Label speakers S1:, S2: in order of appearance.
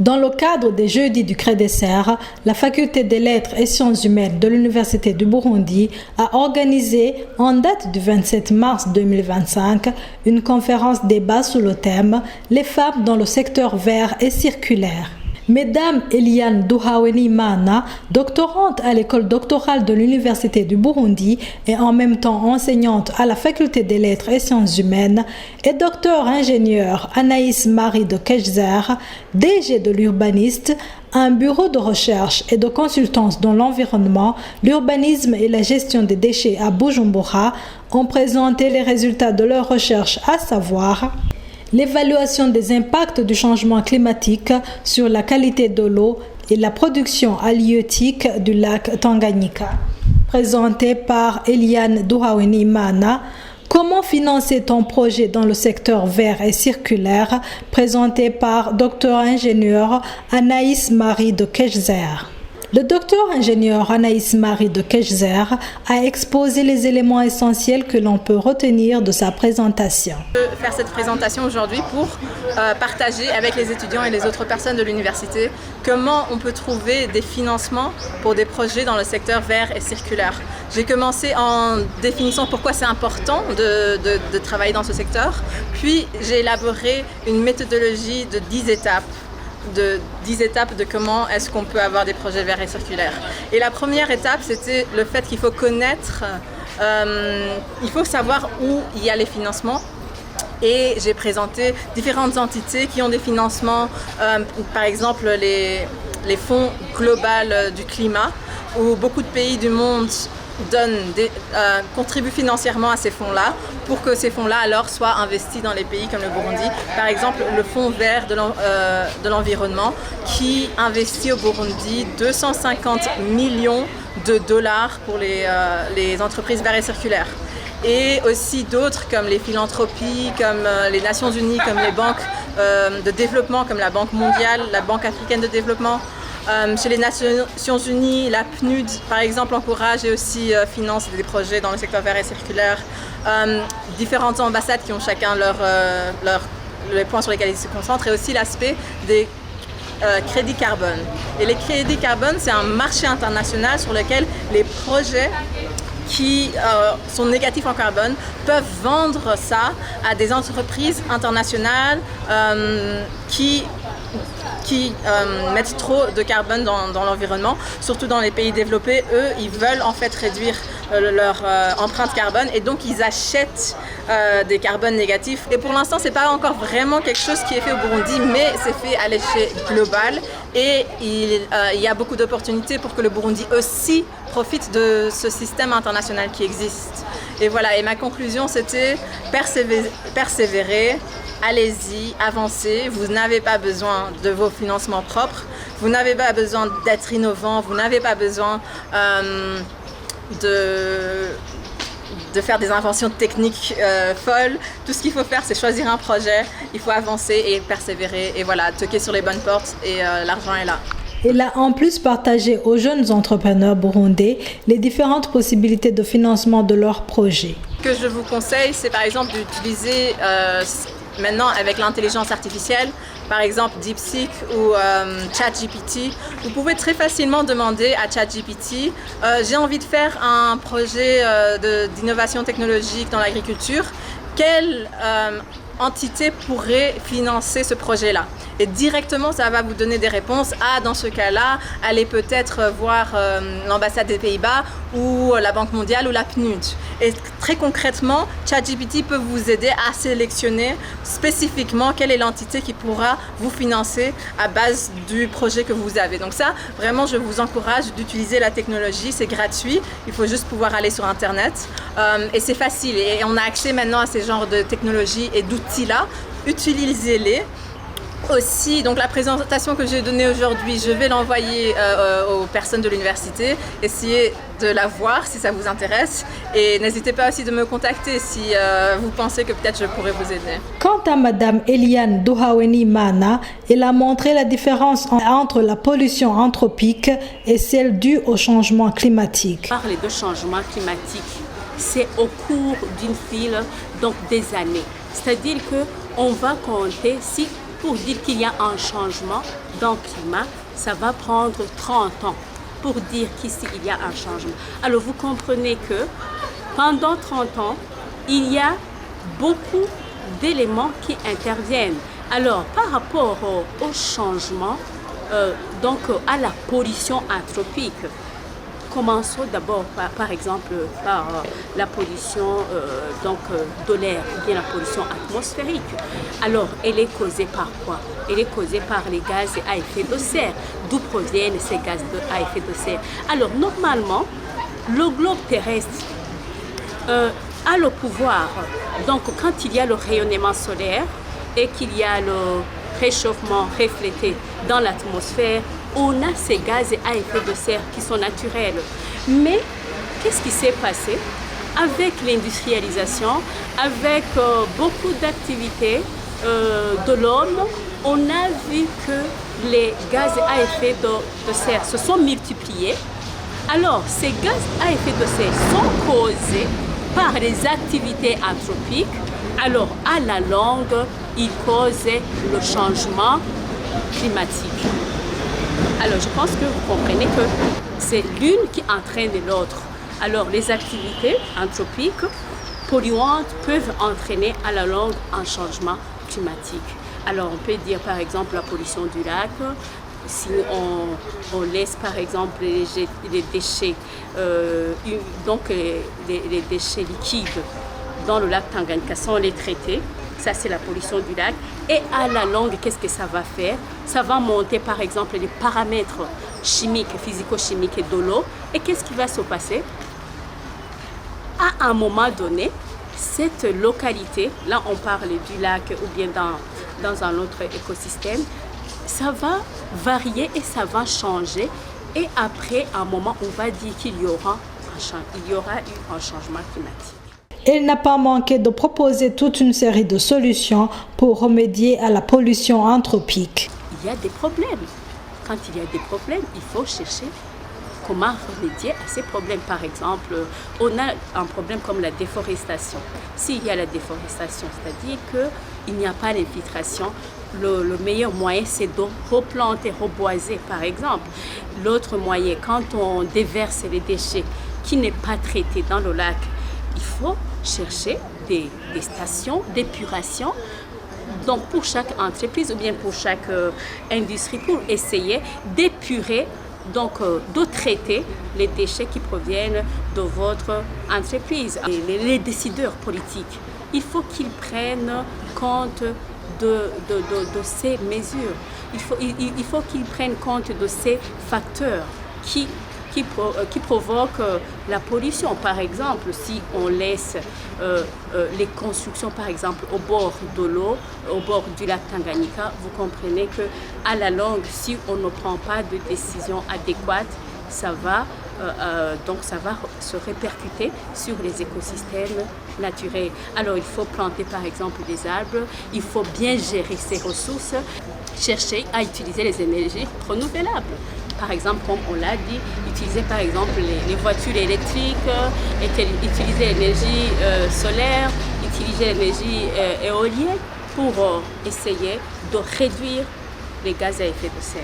S1: Dans le cadre des Jeudis du CREDESER, la Faculté des Lettres et Sciences Humaines de l'Université du Burundi a organisé, en date du 27 mars 2025, une conférence débat sous le thème « Les femmes dans le secteur vert et circulaire ». Mesdames Eliane Duhawenimana, doctorante à l'école doctorale de l'Université du Burundi et en même temps enseignante à la Faculté des Lettres et Sciences Humaines, et docteur ingénieur Anaïs Marie de Kejzer, DG de l'Urbaniste, un bureau de recherche et de consultance dans l'environnement, l'urbanisme et la gestion des déchets à Bujumbura, ont présenté les résultats de leurs recherches, à savoir l'évaluation des impacts du changement climatique sur la qualité de l'eau et la production halieutique du lac Tanganyika. Présenté par Eliane Duhawenimana, comment financer ton projet dans le secteur vert et circulaire, présenté par Dr ingénieur Anaïs Marie de Kejzer. Le docteur ingénieur Anaïs Marie de Kejzer a exposé les éléments essentiels que l'on peut retenir de sa présentation.
S2: Je vais faire cette présentation aujourd'hui pour partager avec les étudiants et les autres personnes de l'université comment on peut trouver des financements pour des projets dans le secteur vert et circulaire. J'ai commencé en définissant pourquoi c'est important de travailler dans ce secteur, puis j'ai élaboré une méthodologie de 10 étapes. De comment est-ce qu'on peut avoir des projets verts et circulaires. Et la première étape, c'était le fait qu'il faut connaître, il faut savoir où il y a les financements. Et j'ai présenté différentes entités qui ont des financements, par exemple les fonds globaux du climat, où beaucoup de pays du monde contribuent financièrement à ces fonds-là pour que ces fonds-là alors soient investis dans les pays comme le Burundi. Par exemple, le Fonds vert de l'environnement qui investit au Burundi 250 millions de dollars pour les entreprises vertes et circulaires. Et aussi d'autres comme les philanthropies, comme les Nations Unies, comme les banques de développement, comme la Banque mondiale, la Banque africaine de développement. Chez les Nations Unies, la PNUD, par exemple, encourage et aussi finance des projets dans le secteur vert et circulaire. Différentes ambassades qui ont chacun les points sur lesquels ils se concentrent, et aussi l'aspect des crédits carbone. Et les crédits carbone, c'est un marché international sur lequel les projets qui sont négatifs en carbone peuvent vendre ça à des entreprises internationales qui mettent trop de carbone dans l'environnement, surtout dans les pays développés. Eux, ils veulent en fait réduire leur empreinte carbone et donc ils achètent des carbones négatifs. Et pour l'instant, c'est pas encore vraiment quelque chose qui est fait au Burundi, mais c'est fait à l'échelle globale et il y a beaucoup d'opportunités pour que le Burundi aussi profite de ce système international qui existe. Et voilà, et ma conclusion, c'était persévérer. Allez-y, avancez, vous n'avez pas besoin de vos financements propres, vous n'avez pas besoin d'être innovant, vous n'avez pas besoin de faire des inventions techniques folles. Tout ce qu'il faut faire, c'est choisir un projet, il faut avancer et persévérer et voilà, toquer sur les bonnes portes et l'argent est là.
S1: Il a en plus partagé aux jeunes entrepreneurs burundais les différentes possibilités de financement de leurs projets.
S2: Ce que je vous conseille, c'est par exemple d'utiliser maintenant avec l'intelligence artificielle, par exemple DeepSeek ou ChatGPT, vous pouvez très facilement demander à ChatGPT j'ai envie de faire un projet d'innovation technologique dans l'agriculture, quelle entité pourrait financer ce projet-là? Et directement, ça va vous donner des réponses. Ah, dans ce cas-là, allez peut-être voir l'ambassade des Pays-Bas ou la Banque mondiale ou la PNUD. Et très concrètement, ChatGPT peut vous aider à sélectionner spécifiquement quelle est l'entité qui pourra vous financer à base du projet que vous avez. Donc ça, vraiment, je vous encourage d'utiliser la technologie. C'est gratuit. Il faut juste pouvoir aller sur Internet. Et c'est facile. Et on a accès maintenant à ces genres de technologies et d'outils-là. Utilisez-les. Aussi, donc la présentation que j'ai donnée aujourd'hui, je vais l'envoyer aux personnes de l'université, essayer de la voir si ça vous intéresse et n'hésitez pas aussi de me contacter si vous pensez que peut-être je pourrais vous aider.
S1: Quant à Madame Eliane Duhawenimana, elle a montré la différence entre la pollution anthropique et celle due au changement climatique.
S3: Parler de changement climatique, c'est au cours d'une file, donc des années. C'est-à-dire qu'on va compter si pour dire qu'il y a un changement dans le climat, ça va prendre 30 ans pour dire qu'ici il y a un changement. Alors vous comprenez que pendant 30 ans, il y a beaucoup d'éléments qui interviennent. Alors par rapport au changement, donc à la pollution anthropique, commençons d'abord par exemple par la pollution de l'air ou bien la pollution atmosphérique. Alors elle est causée par quoi? Elle est causée par les gaz à effet de serre. D'où proviennent ces gaz à effet de serre? Alors normalement, le globe terrestre a le pouvoir, donc quand il y a le rayonnement solaire et qu'il y a le réchauffement reflété dans l'atmosphère, on a ces gaz à effet de serre qui sont naturels. Mais qu'est-ce qui s'est passé? Avec l'industrialisation, avec beaucoup d'activités de l'homme, on a vu que les gaz à effet de serre se sont multipliés. Alors, ces gaz à effet de serre sont causés par les activités anthropiques. Alors, à la longue, ils causent le changement climatique. Alors, je pense que vous comprenez que c'est l'une qui entraîne l'autre. Alors, les activités anthropiques polluantes peuvent entraîner à la longue un changement climatique. Alors, on peut dire par exemple la pollution du lac. Si on laisse par exemple les déchets, donc les déchets liquides dans le lac Tanganyika sans les traiter, ça c'est la pollution du lac. Et à la longue, qu'est-ce que ça va faire? Ça va monter par exemple les paramètres chimiques, physico-chimiques de l'eau. Et qu'est-ce qui va se passer? À un moment donné, cette localité, là on parle du lac ou bien dans un autre écosystème, ça va varier et ça va changer. Et après, à un moment, on va dire qu'il y aura eu un changement climatique.
S1: Il n'a pas manqué de proposer toute une série de solutions pour remédier à la pollution anthropique.
S3: Il y a des problèmes. Quand il y a des problèmes, il faut chercher comment remédier à ces problèmes. Par exemple, on a un problème comme la déforestation. S'il y a la déforestation, c'est-à-dire qu'il n'y a pas d'infiltration, le meilleur moyen, c'est de replanter, reboiser, par exemple. L'autre moyen, quand on déverse les déchets qui n'est pas traités dans le lac, il faut chercher des stations d'épuration, donc pour chaque entreprise ou bien pour chaque industrie, pour essayer d'épurer, donc de traiter les déchets qui proviennent de votre entreprise. Et les décideurs politiques, il faut qu'ils prennent compte de ces mesures. Il faut qu'ils prennent compte de ces facteurs qui provoquent la pollution. Par exemple, si on laisse les constructions, par exemple, au bord de l'eau, au bord du lac Tanganyika, vous comprenez qu'à la longue, si on ne prend pas de décision adéquate, ça va se répercuter sur les écosystèmes naturels. Alors, il faut planter, par exemple, des arbres, il faut bien gérer ces ressources, chercher à utiliser les énergies renouvelables. Par exemple, comme on l'a dit, utiliser par exemple les voitures électriques, utiliser l'énergie solaire, utiliser l'énergie éolienne pour essayer de réduire les gaz à effet de serre.